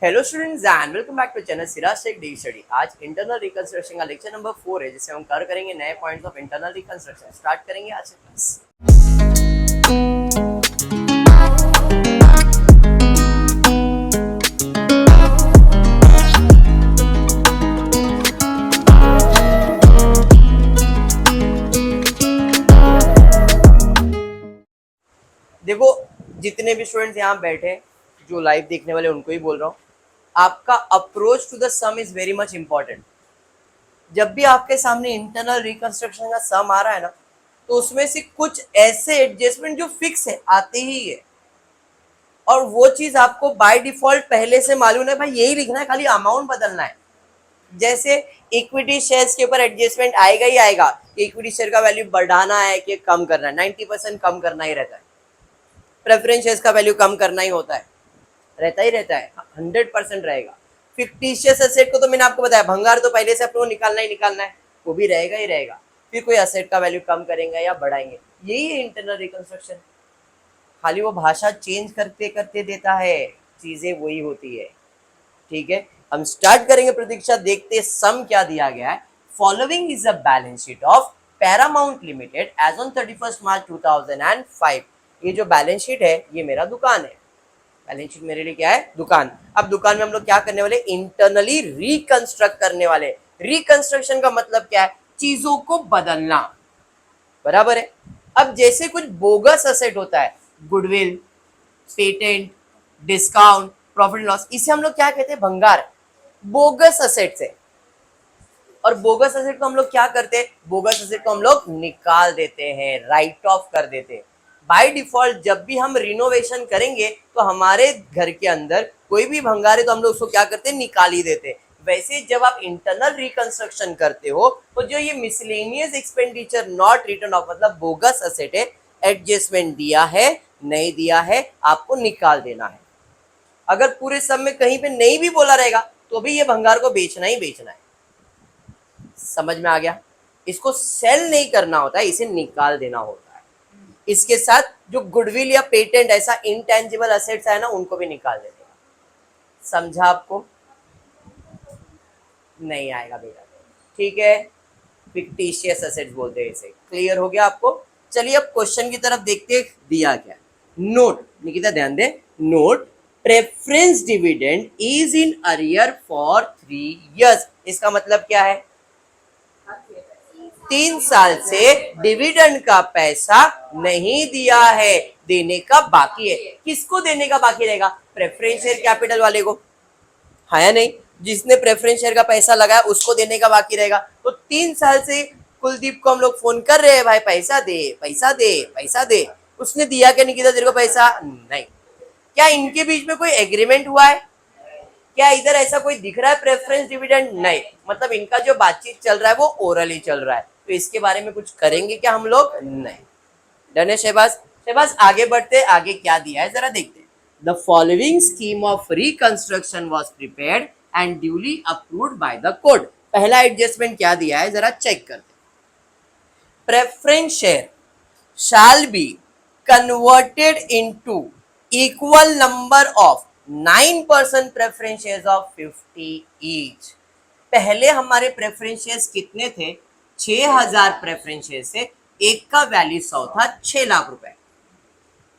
Hello students and welcome back to channel Siraj tech D study. आज internal reconstruction का lecture number 4 है, जिसे हम कवर करेंगे नए points of internal reconstruction. Start करेंगे आज से क्लास। देखो, जितने भी स्टूडेंट्स यहाँ बैठे, जो लाइव देखने वाले, उनको ही बोल रहा हूँ, आपका approach to the sum is very much important. जब भी आपके सामने इंटरनल रिकंस्ट्रक्शन का सम आ रहा है ना, तो उसमें से कुछ ऐसे एडजस्टमेंट जो फिक्स है आते ही है, और वो चीज आपको बाय डिफॉल्ट पहले से मालूम है, भाई यही लिखना है, खाली अमाउंट बदलना है। जैसे इक्विटी शेयर्स के ऊपर एडजस्टमेंट आएगा ही आएगा कि इक्विटी शेयर का वैल्यू बढ़ाना है कि कम करना है, 90% कम करना ही रहता है। प्रेफरेंस शेयर्स का वैल्यू कम करना ही होता है, रहता ही रहता है, 100% रहेगा। फिक्टिशियस एसेट को तो मैंने आपको बताया, भंगार तो पहले से अपने को निकालना ही निकालना है, वो भी रहेगा ही रहेगा। फिर कोई एसेट का वैल्यू कम करेंगे या बढ़ाएंगे, यही है इंटरनल रिकंस्ट्रक्शन। खाली वो भाषा चेंज करते करते देता है, चीजें वही होती है। ठीक है, हम स्टार्ट करेंगे। प्रतीक्षा, देखते सम क्या दिया गया है। Following is a balance sheet of Paramount limited as on 31 March 2005। ये जो बैलेंस शीट है, ये मेरा दुकान है। बैलेंस शीट मेरे लिए क्या है? दुकान। अब दुकान में हम लोग क्या करने वाले? इंटरनली रिकंस्ट्रक्ट करने वाले। रिकंस्ट्रक्शन का मतलब क्या है? चीजों को बदलना, बराबर है। अब जैसे कुछ बोगस असेट होता है, goodwill, patent, discount, profit loss, इसे हम लोग क्या कहते हैं? भंगार। बोगस असेट से, और बोगस असेट को हम लोग क्या करते हैं? बोगस असेट को हम लोग निकाल देते हैं, राइट ऑफ कर देते हैं। बाय डिफॉल्ट जब भी हम रिनोवेशन करेंगे तो हमारे घर के अंदर कोई भी भंगार है तो हम लोग उसको क्या करते हैं? निकाल ही देते हैं। वैसे जब आप इंटरनल रिकंस्ट्रक्शन करते हो तो जो ये miscellaneous expenditure not return of, मतलब बोगस असेट है, एडजस्टमेंट दिया है नहीं दिया है, आपको निकाल देना है। अगर पूरे सब में कहीं पे नहीं भी बोला रहेगा तो भी ये भंगार को बेचना ही बेचना है। समझ में आ गया? इसको सेल नहीं करना होता है, इसे निकाल देना होता है। इसके साथ जो गुडविल या पेटेंट, ऐसा इंटेंजिबल असेट्स है ना, उनको भी निकाल देते हैं। समझा आपको? नहीं आएगा बेटा, ठीक है। फिक्टिशियस असेट्स बोलते हैं इसे। क्लियर हो गया आपको? चलिए अब क्वेश्चन की तरफ देखते, दिया क्या। नोट, निकिता ध्यान दे, note preference dividend is in arrear for 3 years। इसका मतलब क्या है? 3 साल से डिविडेंड का पैसा नहीं दिया है, देने का बाकी है। किसको देने का बाकी रहेगा? प्रेफरेंस शेयर कैपिटल वाले को, है या नहीं? जिसने प्रेफरेंस शेयर का पैसा लगाया उसको देने का बाकी रहेगा। तो 3 साल से कुलदीप को हम लोग फोन कर रहे हैं, भाई पैसा दे पैसा दे पैसा दे। उसने दिया क्या निकिता तेरे को पैसा? नहीं। क्या इनके बीच में कोई एग्रीमेंट हुआ है? क्या इधर ऐसा कोई दिख रहा है प्रेफरेंस डिविडेंड? नहीं। मतलब इनका जो बातचीत चल रहा है वो ओरली चल रहा है, तो इसके बारे में कुछ करेंगे क्या हम लोग? नहीं। डन है शहबाज? शहबाज आगे बढ़ते, आगे क्या दिया है जरा देखते हैं। The following scheme of reconstruction was prepared and duly approved by the court. पहला एडजस्टमेंट क्या दिया है जरा चेक करते। Preference share shall be converted into equal number of 9% preference shares of 50 each। पहले हमारे प्रेफरेंस शेयर्स कितने थे? 6000 प्रेफरेंस शेयर से एक का वैल्यू 100 था, 6 लाख रुपए।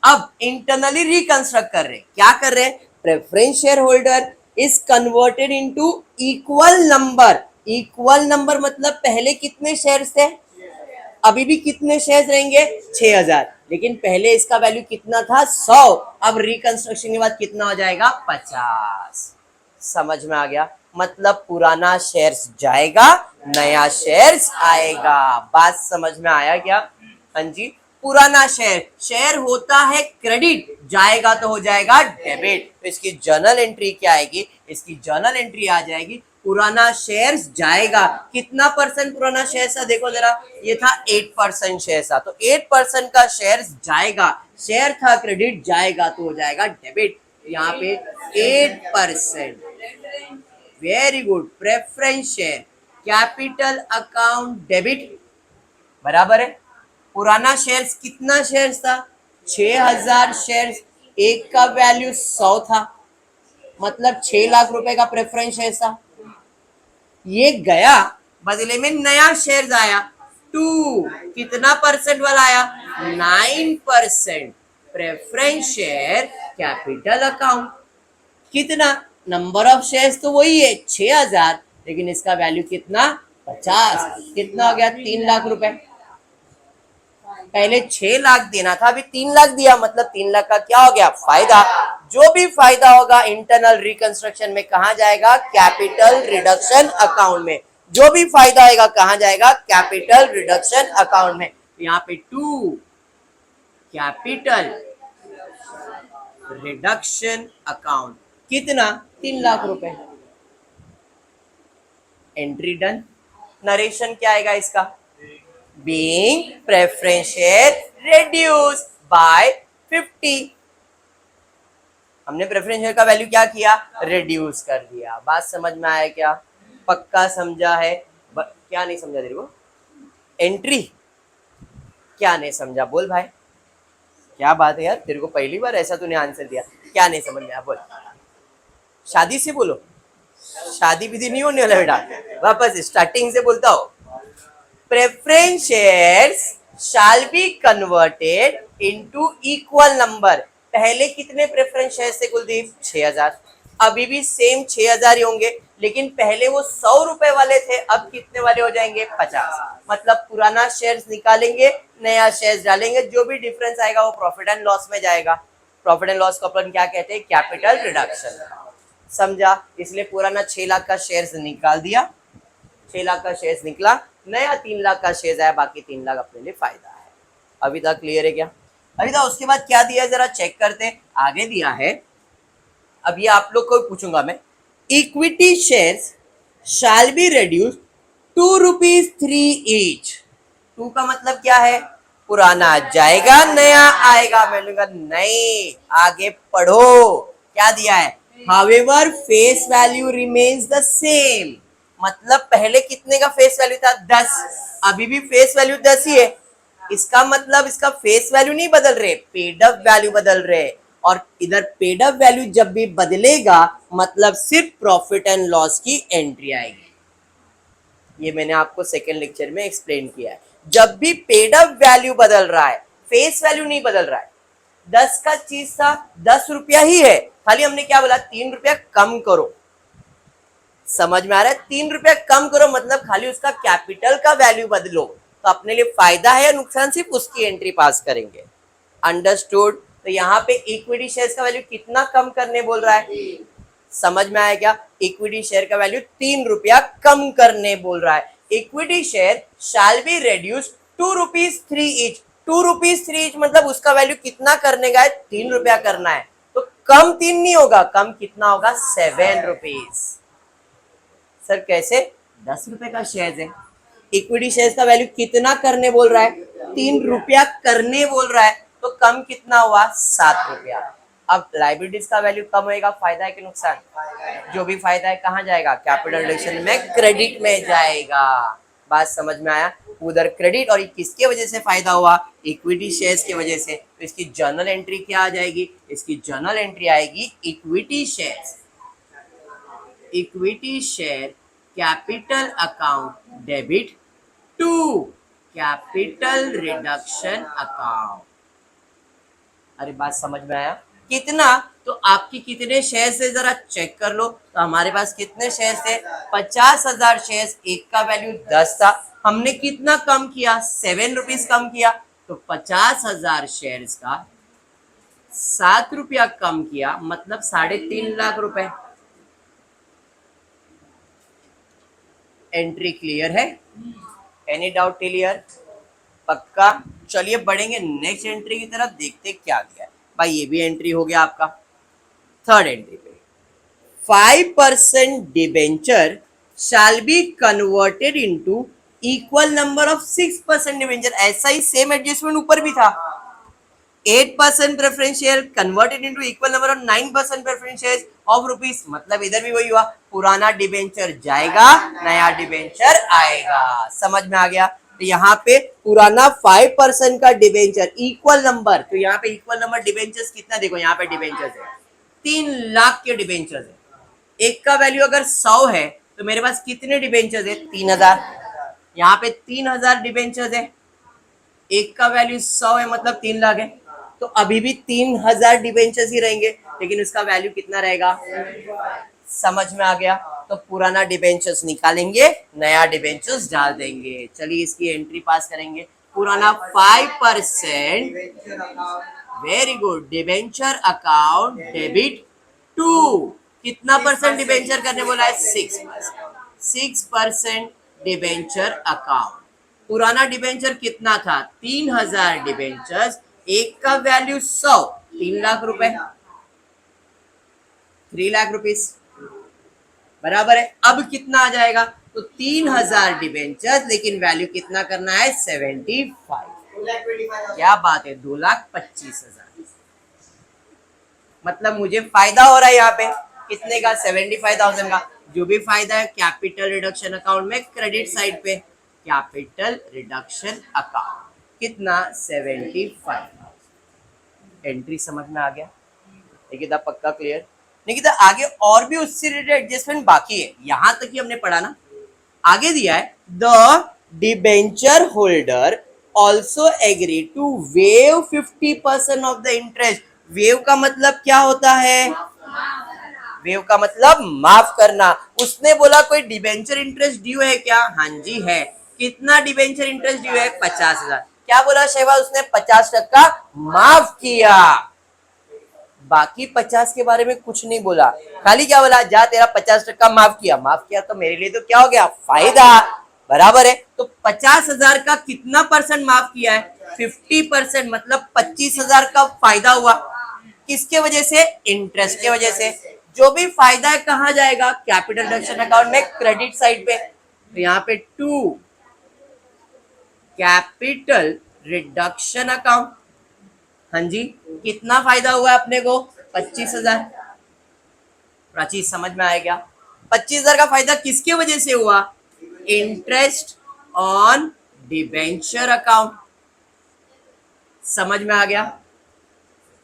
अब इंटरनली रिकंस्ट्रक्ट कर रहे, क्या कर रहे? Preference share holder is converted into equal number. Equal number मतलब पहले कितने शेयर्स थे? अभी भी कितने शेयर्स रहेंगे? 6000। लेकिन पहले इसका वैल्यू कितना था? 100। अब रिकंस्ट्रक्शन के बाद कितना हो जाएगा? 50। समझ में आ गया? मतलब पुराना शेयर्स जाएगा, नया शेयर्स आएगा। बात समझ में आया क्या? हाँ जी। पुराना शेयर होता है क्रेडिट, जाएगा तो हो जाएगा डेबिट। तो इसकी जर्नल एंट्री क्या आएगी? इसकी जर्नल एंट्री आ जाएगी पुराना शेयर्स जाएगा। कितना परसेंट पुराना शेयर्स था? देखो जरा, ये था 8% शेयर्स था, तो 8% का शेयर्स जाएगा। शेयर था क्रेडिट, जाएगा तो हो जाएगा डेबिट। यहाँ पे 8%। Very good. Preference share capital account debit, बराबर है। पुराना शेयर्स कितना शेयर्स था? 6000 शेयर्स, एक का वैल्यू 100 था, मतलब 6 लाख रुपए का प्रेफरेंस शेयर था, ये गया, बदले में नया शेयर आया 2, कितना परसेंट वाला आया 9%, प्रेफरेंस शेयर कैपिटल अकाउंट। कितना, नंबर ऑफ शेयर्स तो वही है 6000, लेकिन इसका वैल्यू कितना 50, कितना हो गया 3 लाख रुपए। पहले 6 लाख देना था, अभी 3 लाख दिया, मतलब 3 लाख का क्या हो गया फायदा। जो भी फायदा होगा इंटरनल रिकंस्ट्रक्शन में कहा जाएगा, कैपिटल रिडक्शन अकाउंट में। जो भी फायदा आएगा कहा जाएगा, कैपिटल रिडक्शन अकाउंट में। यहाँ पे 2 कैपिटल रिडक्शन अकाउंट, कितना 3 लाख रुपए। Entry done. नरेशन क्या आएगा इसका, being preference share reduced by 50, हमने प्रेफरेंस शेयर का वैल्यू क्या किया, रिड्यूस कर दिया। बात समझ में आया क्या, पक्का समझा है? क्या नहीं समझा तेरे को, एंट्री क्या नहीं समझा, बोल भाई। क्या बात है यार, तेरे को पहली बार ऐसा तूने आंसर दिया, क्या नहीं समझ में आया बोल। शादी से बोलो, शादी विधि नहीं होने वाला बेटा, वापस स्टार्टिंग से बोलता हो। Preference shares shall be converted into equal number। पहले कितने प्रेफरेंस शेयर थे कुलदीप, 6000, अभी भी सेम 6000 ही होंगे, लेकिन पहले वो 100 रुपए वाले थे, अब कितने वाले हो जाएंगे 50। मतलब पुराना शेयर्स निकालेंगे, नया शेयर्स डालेंगे, जो भी डिफरेंस आएगा वो प्रॉफिट एंड लॉस में जाएगा। प्रॉफिट एंड लॉस को अपन क्या कहते हैं, कैपिटल रिडक्शन। समझा, इसलिए पुराना 6 लाख का शेयर्स निकाल दिया, 6 लाख का शेयर्स निकला, नया 3 लाख का शेयर आया, बाकी 3 लाख अपने लिए फायदा है। अभी तक क्लियर है क्या? अभी तक उसके बाद क्या दिया है जरा चेक करते हैं। आगे दिया है, अब ये आप लोग को पूछूंगा मैं, equity shares shall be reduce ₹2 each. 2 का मतलब क्या है, पुराना जाएगा नया आएगा। मैंने कहा नहीं, आगे पढ़ो, क्या दिया है, however face value remains the same. मतलब पहले कितने का फेस वैल्यू था 10, अभी भी फेस वैल्यू 10 ही है। इसका मतलब इसका फेस वैल्यू नहीं बदल रहे, पेड अप वैल्यू बदल रहे। और इधर पेड अप वैल्यू जब भी बदलेगा मतलब सिर्फ प्रॉफिट एंड लॉस की एंट्री आएगी। ये मैंने आपको सेकेंड लेक्चर में एक्सप्लेन किया है। जब भी पेड अप वैल्यू बदल रहा है, फेस वैल्यू नहीं बदल रहा है। 10 का चीज था, 10 रुपया ही है, खाली हमने क्या बोला, 3 रुपया कम करो। समझ में आ रहा है, 3 रुपया कम करो मतलब खाली उसका कैपिटल का वैल्यू बदलो, तो अपने लिए फायदा है या नुकसान, सिर्फ उसकी एंट्री पास करेंगे। अंडरस्टूड? तो यहाँ पे इक्विटी शेयर्स का वैल्यू कितना कम करने बोल रहा है, समझ में आया क्या? इक्विटी शेयर का वैल्यू 3 रुपया कम करने बोल रहा है। Equity share shall be reduce ₹2 each. ₹2 each मतलब उसका वैल्यू कितना करने का है, 3 रुपया करना है। तो कम 3 नहीं होगा, कम कितना होगा, 7 रुपीज। सर कैसे, 10 रुपए का शेयर है, इक्विटी शेयर्स का वैल्यू कितना करने बोल रहा है, 3 रुपया करने बोल रहा है, तो कम कितना हुआ, 7 रुपया। अब लाइबिलिटीज का वैल्यू कम होएगा, फायदा है कि नुकसान? जो भी फायदा है कहाँ जाएगा, कैपिटल रिडक्शन में, क्रेडिट में जाएगा। बात समझ में आया? उधर क्रेडिट, और किसके वजह से फायदा हुआ, इक्विटी शेयर्स की वजह से। तो इसकी जर्नल एंट्री क्या आ जाएगी, इसकी जर्नल एंट्री आएगी equity shares, equity share capital account debit to capital reduction account. अरे बात समझ में आया? कितना, तो आपकी कितने शेयर से जरा चेक कर लो। तो हमारे पास कितने शेयर थे, 50,000 शेयर, एक का वैल्यू 10 था, हमने कितना कम किया, 7 रुपीज कम किया। तो 50,000 शेयर का 7 रुपया कम किया, मतलब 3.5 लाख रुपए। एंट्री क्लियर है? Any doubt clear? पक्का? चलिए बढ़ेंगे नेक्स्ट एंट्री की तरफ, देखते क्या दिया है भाई। ये भी एंट्री हो गया आपका। थर्ड एंट्री पे 5% debenture shall be converted into equal number of 6% debenture. ऐसा ही सेम एडजस्टमेंट ऊपर भी था, 8% preference share converted into equal number of 9% preference share of rupees. मतलब इधर भी वही हुआ, पुराना डिबेंचर जाएगा, नया डिबेंचर आएगा। समझ में आ गया? तो यहाँ पे पुराना 5% का डिबेंचर इक्वल नंबर, तो यहाँ पे इक्वल नंबर डिबेंचर्स कितना, देखो यहाँ पे डिबेंचर्स है 3 लाख के डिबेंचर्स है। एक का वैल्यू अगर 100 है तो मेरे पास कितने डिबेंचर्स है? 3000। यहाँ पे 3000 डिबेंचर्स है, एक का वैल्यू 100 है मतलब 3 लाख है, तो अभी भी 3000 डिबेंचर्स ही रहेंगे, लेकिन उसका वैल्यू कितना रहेगा? समझ में आ गया? तो पुराना डिबेंचर्स निकालेंगे, नया डिबेंचर्स डाल देंगे। चलिए इसकी एंट्री पास करेंगे। पुराना 5%, very good, debenture account debit to, कितना परसेंट डिबेंचर करने बोला है? 6%। 6% डिबेंचर अकाउंट। पुराना डिबेंचर कितना था? 3000 डिबेंचर्स, एक का वैल्यू 100, 3 लाख रुपए, 3 लाख रुपीस, बराबर है। अब कितना आ जाएगा? तो 3000 डिबेंचर्स, लेकिन वैल्यू कितना करना है? 75। क्या बात है, 2,25,000। मतलब मुझे फायदा हो रहा है यहाँ पे कितने का? 75,000 का। जो भी फायदा है कैपिटल रिडक्शन अकाउंट में, क्रेडिट साइड पे कैपिटल रिडक्शन अकाउंट, कितना? 75। एंट्री समझ में आ गया? निकिता पक्का क्लियर? निकिता आगे और भी उससे रिलेटेड एडजस्टमेंट बाकी है, यहां तक ही हमने पढ़ा ना। आगे दिया है the debenture holder also agree to waive 50% of the interest. Waive का मतलब क्या होता है? वेव का मतलब माफ करना। उसने बोला कोई डिबेंचर इंटरेस्ट ड्यू है क्या? हाँ जी है। कितना डिबेंचर इंटरेस्ट ड्यू है? 50,000। क्या बोला शहबाज? उसने 50% माफ किया, बाकी 50 के बारे में कुछ नहीं बोला। खाली क्या बोला? जा तेरा 50% माफ किया। माफ किया तो मेरे लिए तो क्या हो गया? फायदा, बराबर है। तो 50,000 का कितना परसेंट माफ किया है? 50%, मतलब 25,000 का फायदा हुआ। किसके वजह से? इंटरेस्ट के वजह से। जो भी फायदा है कहाँ जाएगा? कैपिटल रिडक्शन अकाउंट में, क्रेडिट साइड पे। तो यहाँ पे 2 कैपिटल रिडक्शन अकाउंट। हाँ जी, कितना फायदा हुआ अपने को? 25,000। प्राची समझ में आया क्या? 25,000 का फायदा किसके वजह से हुआ? Interest on debenture account. समझ में आ गया?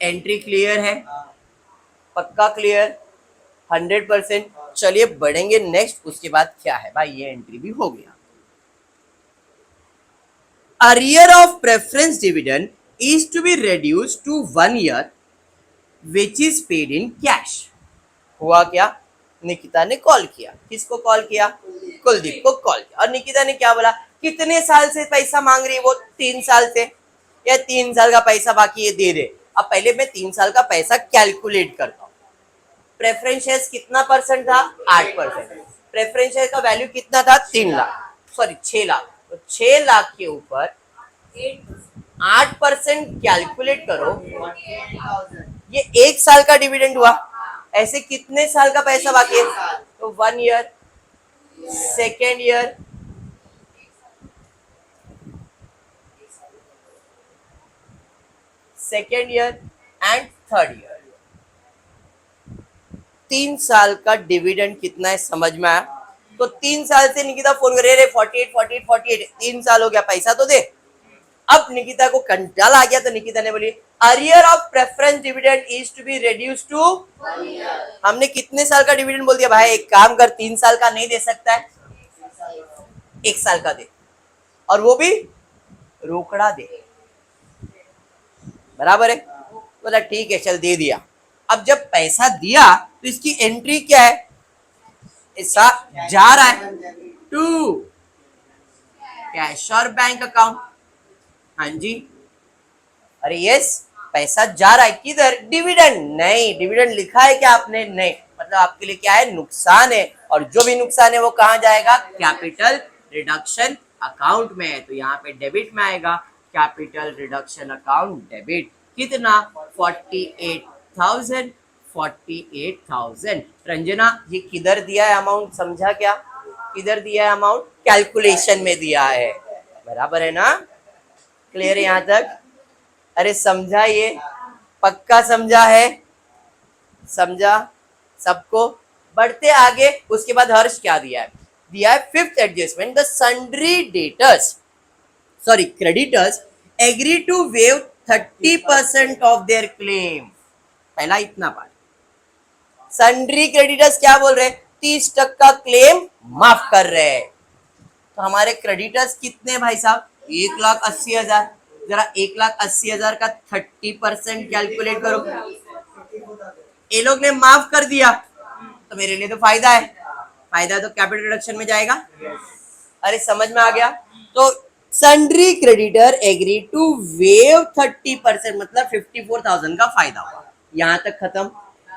एंट्री क्लियर है? पक्का क्लियर? 100%। चलिए बढ़ेंगे नेक्स्ट। उसके बाद क्या है भाई? ये एंट्री भी हो गया। Arrear of preference dividend is to be reduced to 1 year, which is paid in cash. हुआ क्या? निकिता ने कॉल किया। किसको कॉल किया? कुलदीप को कॉल किया। और निकिता ने क्या बोला? कितने साल से पैसा मांग रही है वो? 3 साल से, या 3 साल का पैसा बाकी है, दे दे। अब पहले मैं 3 साल का पैसा कैलकुलेट करता हूँ। प्रेफरेंस शेयर्स कितना परसेंट था? 8%। प्रेफरेंस शेयर का वैल्यू कितना था? 3 लाख, सॉरी 6 लाख। तो 6 लाख के ऊपर 8% कैलकुलेट करो, ये 1 साल का डिविडेंड हुआ। ऐसे कितने साल का पैसा बाकी है? तो 1 year, second year, second year and third year. 3 साल का डिविडेंड कितना है? समझ में आया? तो 3 साल से निकिता फोन करे, रे 48 48 48, 3 साल हो गया, पैसा तो दे। अब निकिता को कंटाल आ गया, तो निकिता ने बोली arrear of preference dividend is to be reduce to 1 year. हमने कितने साल का डिविडेंड बोल दिया? भाई एक काम कर, 3 साल का नहीं दे सकता है, 1 साल का दे, और वो भी रोकड़ा दे, बराबर है? बोला ठीक है चल दे दिया। अब जब पैसा दिया तो इसकी एंट्री क्या है? ऐसा जा रहा है टू कैश और बैंक अकाउंट। हाँ जी, अरे यस, पैसा जा रहा है किधर? डिविडेंड नहीं, डिविडेंड लिखा है क्या आपने? नहीं, मतलब आपके लिए क्या है? नुकसान है। और जो भी नुकसान है वो कहाँ जाएगा? कैपिटल रिडक्शन अकाउंट में। तो यहाँ पे डेबिट में आएगा, कैपिटल रिडक्शन अकाउंट डेबिट। कितना? 48,000। 48,000। रंजना ये किधर दिया है अमाउंट? समझा क्या? किधर दिया है अमाउंट? कैलकुलेशन में दिया है, बराबर है ना? क्लियर है यहाँ तक? अरे समझा? ये पक्का समझा है? समझा सबको? बढ़ते आगे। उसके बाद हर्ष क्या दिया है? दिया है fifth adjustment, the sundry debtors, sorry creditors agree to waive 30% of their claim. पहला इतना पार्ट, सन्ड्री क्रेडिटर्स क्या बोल रहे हैं, 30% क्लेम माफ कर रहे हैं। तो हमारे क्रेडिटर्स कितने भाई साहब, 1,80,000। जरा 1,80,000 का 30% कैलकुलेट करो। ये लोग ने माफ कर दिया तो मेरे लिए तो फायदा है, फायदा तो कैपिटल रिडक्शन में जाएगा। अरे समझ में आ गया। तो sundry creditor agree to waive 30%, मतलब 54,000 का फायदा हुआ, यहां तक खत्म।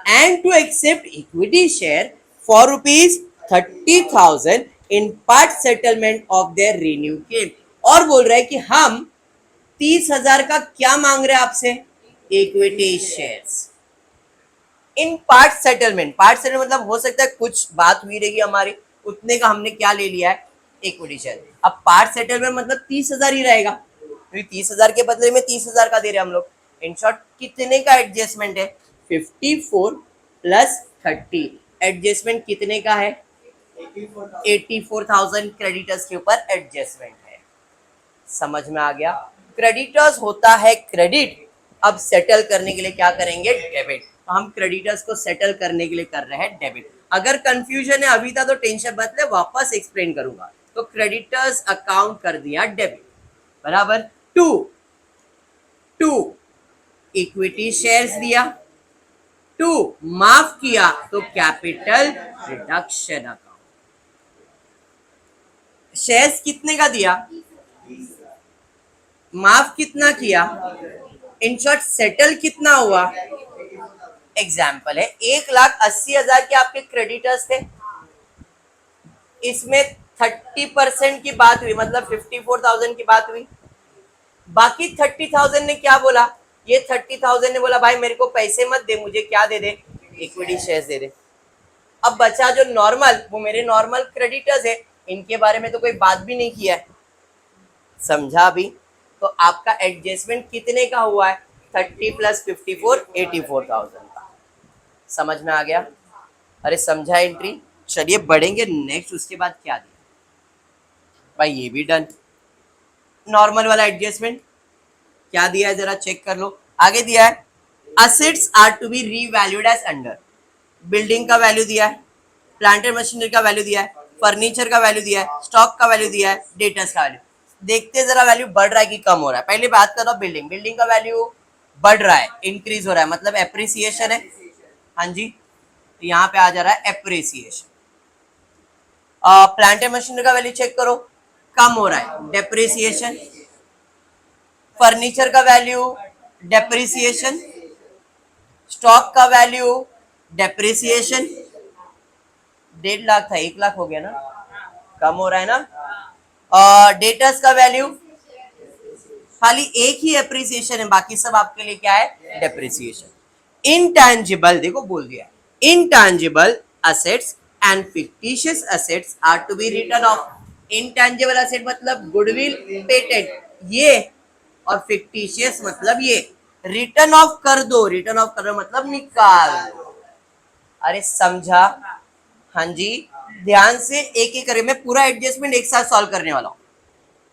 And to accept equity share for ₹30,000 in part settlement of their renew claim. और बोल रहे हैं कि हम 30,000 का क्या मांग रहे हैं आपसे, equity shares in part settlement. Part settlement मतलब हो सकता है कुछ बात हुई रहेगी हमारी, उतने का हमने क्या ले लिया है, इक्विटी शेयर। अब पार्ट सेटलमेंट मतलब 30,000 ही रहेगा, क्योंकि 30,000 के बदले में 30,000 का दे रहे हैं हम लोग। इन शॉर्ट कितने का एडजस्टमेंट है, 54 प्लस 30। एडजस्टमेंट कितने का है, 84,000 क्रेडिटर्स के ऊपर एडजस्टमेंट है। समझ में आ गया। क्रेडिटर्स होता है क्रेडिट, अब सेटल करने के लिए क्या करेंगे, डेबिट। तो हम क्रेडिटर्स को सेटल करने के लिए कर रहे हैं डेबिट। अगर कंफ्यूजन है अभी तक तो टेंशन मत ले, वापस एक्सप्लेन करूंगा। तो क्रेडिटर्स अकाउंट कर दिया डेबिट, बराबर। टू इक्विटी शेयर्स दिया, टू माफ किया तो कैपिटल रिडक्शन अकाउंट। शेयर्स कितने का दिया, माफ कितना किया, इन शॉर्ट सेटल कितना हुआ। एग्जाम्पल है 1,80,000 के आपके क्रेडिटर्स थे, इसमें 30% की बात हुई, मतलब 54,000 की बात हुई। बाकी 30,000 ने क्या बोला, ये 30,000 ने बोला भाई मेरे को पैसे मत दे, मुझे क्या दे दे, इक्विटी शेयर्स दे दे। अब बचा जो नॉर्मल, वो मेरे नॉर्मल क्रेडिटर्स है, इनके बारे में तो कोई बात भी नहीं किया है। समझा अभी। तो आपका एडजस्टमेंट कितने का हुआ है, 30 प्लस 54, 84,000 का। समझ में आ गया। अरे समझा एंट्री। चलिए बढ़ेंगे नेक्स्ट, उसके बाद क्या दिया भाई, ये भी डन। नॉर्मल वाला एडजस्टमेंट क्या दिया है जरा चेक कर लो। आगे दिया है assets are to be revalued as under. Building का वैल्यू दिया है, प्लांट एंड मशीनरी का वैल्यू दिया है, फर्नीचर का वैल्यू दिया है, स्टॉक का वैल्यू दिया है, डेटर्स का वैल्यू। देखते जरा वैल्यू बढ़ रहा है कि कम हो रहा है। पहले बात कर रहा हूँ बिल्डिंग, बिल्डिंग का वैल्यू बढ़ रहा है, इंक्रीज हो रहा है, मतलब एप्रिसिएशन है। हाँ जी, तो यहाँ पे आ जा रहा है एप्रिसिएशन। प्लांट एंड मशीनरी का वैल्यू चेक करो, कम हो रहा है, डेप्रिसिएशन। फर्नीचर का वैल्यू डेप्रिसिएशन, स्टॉक का वैल्यू डेप्रिसिएशन। 1.5 लाख था, 1 लाख हो गया ना, कम हो रहा है ना। डेटर्स का वैल्यू खाली एक ही एप्रिसिएशन है, बाकी सब आपके लिए क्या है, डेप्रिसिएशन। इनटैंजिबल देखो बोल दिया, intangible assets and fictitious assets are to be written off. Intangible asset मतलब गुडविल, पेटेंट, ये, और फिक्टिशियस मतलब ये। रिटर्न ऑफ कर दो, रिटर्न ऑफ कर दो मतलब निकाल दो। अरे समझा। हाँ जी, ध्यान से एक एक करके मैं पूरा एडजस्टमेंट एक साथ सॉल्व करने वाला हूँ।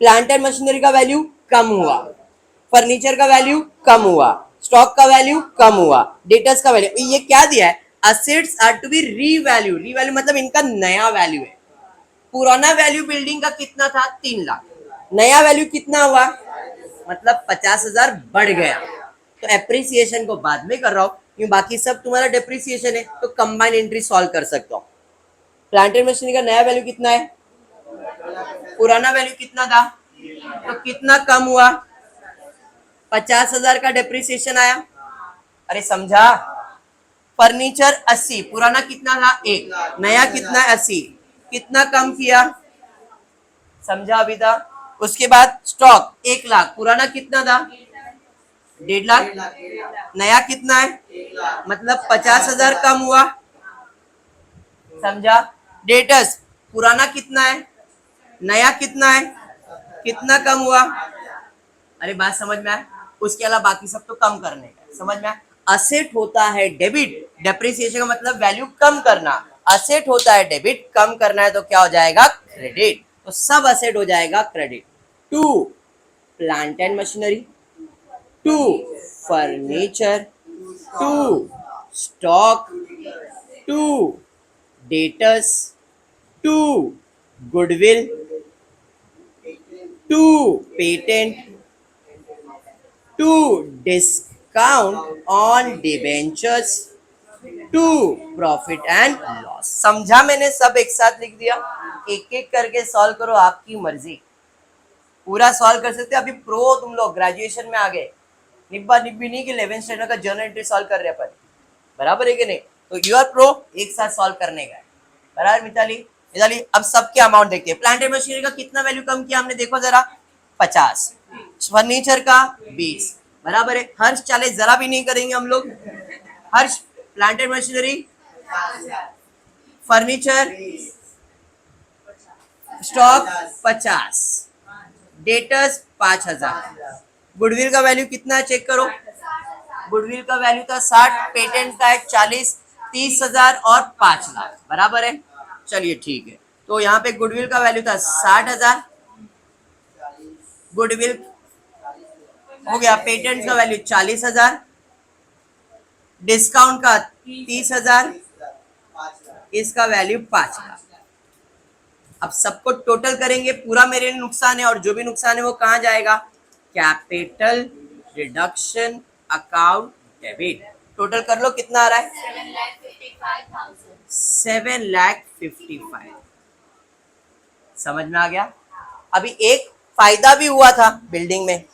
प्लांट एंड मशीनरी का वैल्यू कम हुआ, फर्नीचर का वैल्यू कम हुआ, स्टॉक का वैल्यू कम हुआ, डेटर्स का वैल्यू, ये क्या दिया है, assets are to be revalue. Revalue मतलब इनका नया वैल्यू है। पुराना वैल्यू बिल्डिंग का कितना था, 3 लाख, नया वैल्यू कितना हुआ, मतलब 50,000 बढ़ गया। तो एप्रिसिएशन को बाद में कर रहा हूँ, क्योंकि बाकी सब तुम्हारा डेप्रिसिएशन है, तो कंबाइन एंट्री सॉल्व कर सकता हूँ। प्लांट एंड मशीनरी का नया वैल्यू कितना है, पुराना वैल्यू कितना था, तो कितना कम हुआ, 50,000 का डेप्रिसिएशन आया। अरे समझा। फर्नीचर 80, पुराना कितना था, 1, नया कितना, 80, कितना कम किया, समझा अभी था। उसके बाद स्टॉक 1 लाख, पुराना कितना था, 1.5 लाख, नया कितना है, मतलब 50,000 कम हुआ, समझा। डेटर्स पुराना कितना है, नया कितना है, कितना कम हुआ। अरे बात समझ में आया। उसके अलावा बाकी सब तो कम करने का, समझ में आया। असेट होता है डेबिट, डेप्रिसिएशन का मतलब वैल्यू कम करना। असेट होता है डेबिट, कम करना है तो क्या हो जाएगा, क्रेडिट। तो सब असेट हो जाएगा credit. To plant and machinery, to furniture, to stock, to debtors, to goodwill, to patent, to discount on debentures, to profit and loss. समझा मैंने? सब एक साथ लिख दिया। एक एक करके सॉल्व करो, आपकी मर्जी। पूरा सॉल्व कर सकते हो। अभी प्रो तुम लोग ग्रेजुएशन में आ गए, निब्बा निब्बी नहीं कि 11th स्टैंडर्ड का जर्नल एंट्री सॉल्व कर रहे अपन, बराबर है कि नहीं? तो यू आर प्रो एक साथ सॉल्व करने का है, बराबर मिताली? मिताली अब सबके अमाउंट देखते हैं। प्लांट एंड मशीनरी का कितना वैल्यू कम किया हमने, देखो जरा, 50। फर्नीचर का 20, बराबर है। हर्ष 40 जरा भी नहीं करेंगे हम लोग। हर्ष plant and machinery, furniture, stock 50, debtors 5000। Goodwill का वैल्यू कितना है चेक करो। गुडविल का वैल्यू था 60, पेटेंट का है 40, 30,000 और 5 लाख, बराबर है। चलिए ठीक है, तो यहाँ पे गुडविल का वैल्यू था 60,000, गुडविल हो गया। पेटेंट का वैल्यू 40,000, डिस्काउंट का 30,000, इसका वैल्यू 5 लाख। अब सबको टोटल करेंगे, पूरा मेरे नुकसान है और जो भी नुकसान है वो कहाँ जाएगा, capital reduction account debit. Total कर लो कितना आ रहा है, 7,55,000। समझ में आ गया? अभी एक फायदा भी हुआ था बिल्डिंग में,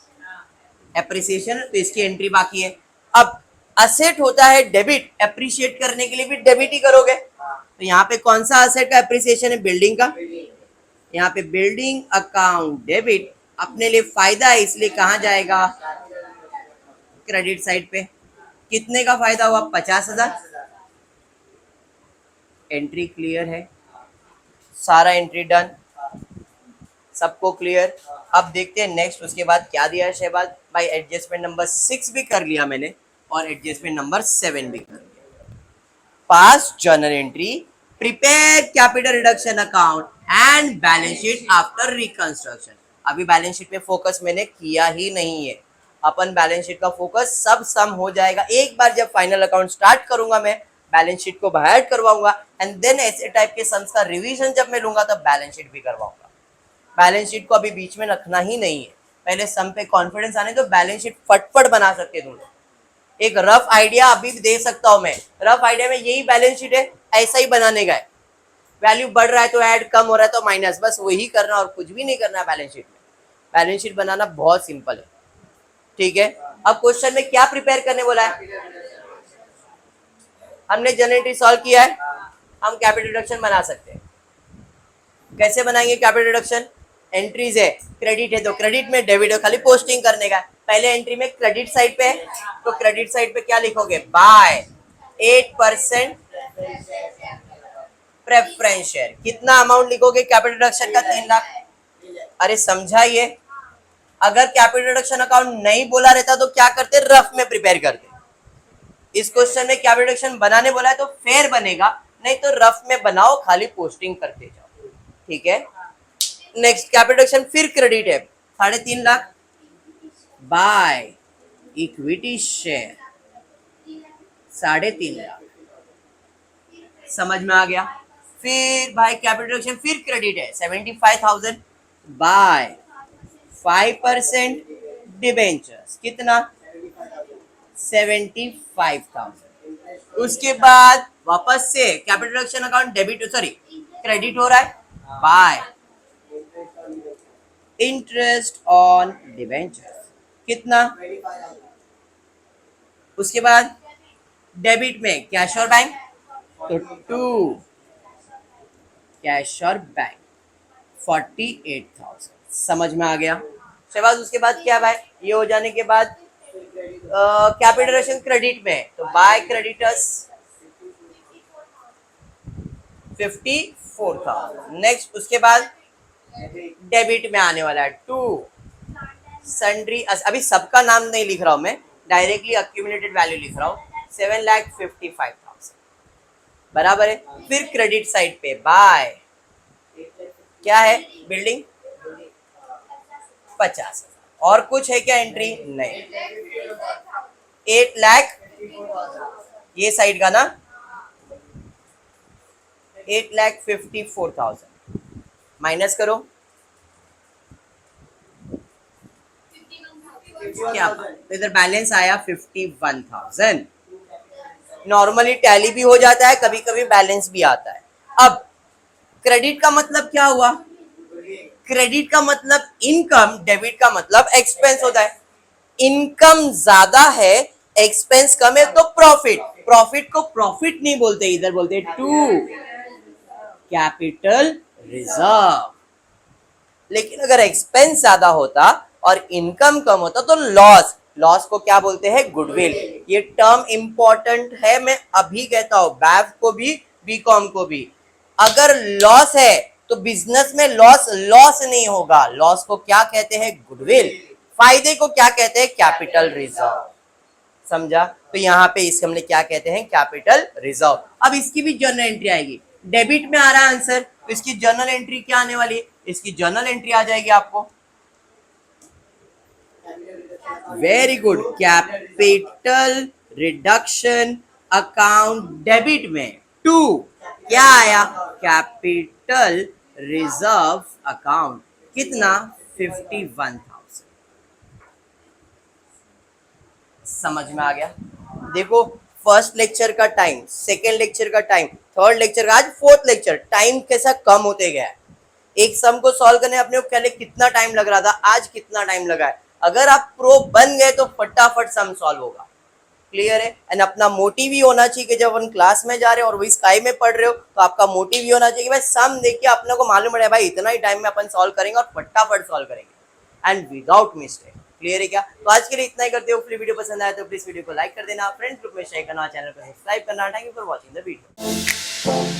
एप्रिसिएशन, तो इसकी एंट्री बाकी है। अब असेट होता है डेबिट, एप्रिशिएट करने के लिए भी डेबिट ही करोगे। तो यहाँ पे कौन सा असेट का एप्रिसिएशन है, बिल्डिंग का। यहाँ पे बिल्डिंग अकाउंट डेबिट अपने लिए फायदा है, इसलिए कहाँ जाएगा, क्रेडिट साइड पे। कितने का फायदा हुआ, 50,000। एंट्री क्लियर है, सारा एंट्री डन, सबको क्लियर। अब देखते हैं नेक्स्ट, उसके बाद क्या दिया है शहबाज भाई। एडजस्टमेंट नंबर 6 भी कर लिया मैंने और एडजस्टमेंट नंबर 7 भी कर लिया। पास journal entry, prepare capital reduction account and balance sheet after reconstruction. अभी बैलेंस शीट पे फोकस मैंने किया ही नहीं है, अपन बैलेंस शीट का फोकस सब सम हो जाएगा एक बार जब फाइनल अकाउंट स्टार्ट करूंगा, मैं बैलेंस शीट को बाहर करवाऊंगा एंड देन ऐसे टाइप के सम्स का रिवीजन जब मैं लूंगा तब बैलेंस शीट भी करवाऊंगा। बैलेंस शीट को अभी बीच में रखना ही नहीं है, पहले सम पे कॉन्फिडेंस आने तो बैलेंस शीट फटफट बना सकते तुम लोग। एक रफ आइडिया अभी भी दे सकता हूं मैं, रफ आइडिया में यही बैलेंस शीट है, ऐसा ही बनाने का है। वैल्यू बढ़ रहा है तो ऐड, कम हो रहा है तो माइनस, बस वही करना और कुछ भी नहीं करना है बैलेंस शीट में। बैलेंस शीट बनाना बहुत सिंपल है, ठीक है। अब क्वेश्चन में क्या प्रिपेयर करने बोला है, हमने जनरल एंट्री सॉल्व किया है, हम कैपिटल रिडक्शन बना सकते हैं। कैसे बनाएंगे कैपिटल रिडक्शन, एंट्रीज है, क्रेडिट है तो क्रेडिट में, डेबिट है खाली पोस्टिंग करने का। पहले एंट्री में क्रेडिट साइड पे है तो क्रेडिट साइड पे क्या लिखोगे, बाय 8% प्रेफरेंस शेयर। कितना अमाउंट लिखोगे कैपिटल रिडक्शन का, 3 लाख। अरे समझाइए, अगर कैपिटल रिडक्शन अकाउंट नहीं बोला रहता तो क्या करते, रफ में प्रिपेयर करते। इस क्वेश्चन में कैपिटल रिडक्शन बनाने बोला है तो फेयर बनेगा, नहीं तो रफ में बनाओ, खाली पोस्टिंग करते जाओ, ठीक है। नेक्स्ट कैपिटल रिडक्शन, फिर क्रेडिट है 3.5 lakh, by equity share 3.5 lakh. समझ में आ गया? फिर भाई कैपिटल रिडक्शन, फिर क्रेडिट है 75,000, बाय 5% डिबेंचर्स, कितना 75,000। उसके बाद वापस से capital reduction account debit, sorry credit हो रहा है, बाय इंटरेस्ट ऑन डिबेंचर्स, कितना। उसके बाद डेबिट में कैश और बैंक, तो 2 कैश और बैंक 48,000। समझ में आ गया शहबाज? उसके बाद क्या भाई, ये हो जाने के बाद कैपिटल रिडक्शन क्रेडिट में, तो बाय क्रेडिटर्स 54,000। नेक्स्ट उसके बाद डेबिट में आने वाला है 2 सन्ड्री, अभी सबका नाम नहीं लिख रहा हूं मैं, डायरेक्टली अक्यूमुलेटेड वैल्यू लिख रहा हूं, 7,55,000, बराबर है। फिर क्रेडिट साइड पे बाय क्या है, बिल्डिंग 50,000। और कुछ है क्या एंट्री, नहीं। 8 लाख ये साइड का ना, 8,54,000 माइनस करो क्या, तो इधर बैलेंस आया 51,000। नॉर्मली टैली भी हो जाता है, कभी कभी बैलेंस भी आता है। अब क्रेडिट का मतलब क्या हुआ? क्रेडिट का मतलब इनकम, डेबिट का मतलब एक्सपेंस होता है। इनकम ज्यादा है, एक्सपेंस कम है, तो प्रॉफिट। प्रॉफिट को प्रॉफिट नहीं बोलते, इधर बोलते टू कैपिटल रिजर्व। लेकिन अगर एक्सपेंस ज्यादा होता और इनकम कम होता तो लॉस। लॉस को क्या बोलते हैं? गुडविल। ये टर्म इंपॉर्टेंट है, मैं अभी कहता हूं, बैव को भी बीकॉम को भी। अगर लॉस है तो बिजनेस में लॉस लॉस नहीं होगा, लॉस को क्या कहते हैं? गुडविल। फायदे को क्या कहते हैं? Capital reserve. समझा? तो यहाँ पे इसके हमने क्या कहते हैं? Capital reserve. अब इसकी भी जर्नल एंट्री आएगी। डेबिट में आ रहा है आंसर, तो इसकी जर्नल एंट्री क्या आने वाली है? इसकी जर्नल एंट्री आ जाएगी आपको, very good, capital reduction account debit में टू क्या आया? Capital reserve account. कितना? 51,000। समझ में आ गया? देखो, फर्स्ट लेक्चर का टाइम, सेकेंड लेक्चर का टाइम, थर्ड लेक्चर का, आज फोर्थ लेक्चर, टाइम कैसा कम होते गया है। एक सम को सॉल्व करने अपने को पहले कितना टाइम लग रहा था, आज कितना टाइम लगा है। अगर आप प्रो बन गए तो फटाफट सम सॉल्व होगा। क्लियर है? एंड अपना मोटिव ही होना चाहिए कि जब अपन क्लास में जा रहे हो और वही स्काई में पढ़ रहे हो तो आपका मोटिव ही होना चाहिए कि भाई सम देखिए अपने को मालूम है भाई इतना ही टाइम में अपन सॉल्व करेंगे और फटाफट सॉल्व करेंगे एंड विदाउट मिस्टेक। क्लियर है क्या? तो आज के लिए इतना ही करते हो। वीडियो पसंद आया तो प्लीज वीडियो को लाइक कर देना, फ्रेंड्स ग्रुप में शेयर करना, चैनल को सब्सक्राइब करना। Thank you for watching the video.